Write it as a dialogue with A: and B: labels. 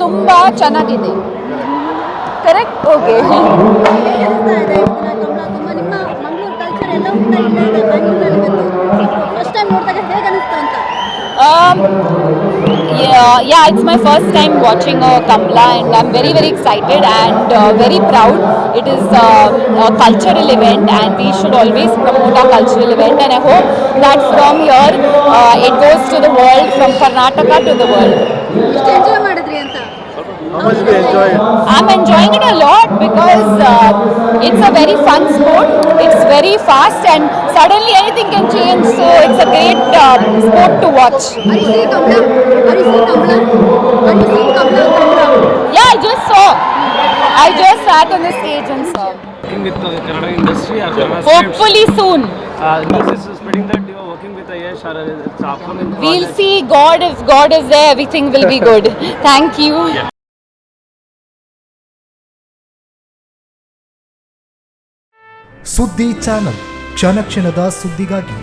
A: ತುಂಬ ಚೆನ್ನಾಗಿದೆ. Correct. Okay. Yeah, it's my first time watching Kambala, and I'm very very excited and very proud. It is a cultural event, and we should always promote our cultural event. And I hope that from here it goes to the world, from Karnataka to the world.
B: How much do you enjoy it?
A: I'm enjoying it a lot because it's a very fun sport. It's very fast and suddenly anything can change. So it's a great sport to watch.
C: Are you seeing Kambala? Are you seeing Kambala? Are you seeing Kambala?
A: Yeah, I just saw. I just sat on the stage and saw.
D: Working with the Kannada industry or Kannada
A: Hopefully soon.
D: News is spreading that you are working with 𝐻𝐻 or it's upcoming
A: We'll
D: project.
A: see. God, if God is there, everything will be good. Thank you.
E: ಸುದ್ದಿ channel ಕ್ಷಣ ಕ್ಷಣದ ಸುದ್ದಿಗಾಗಿ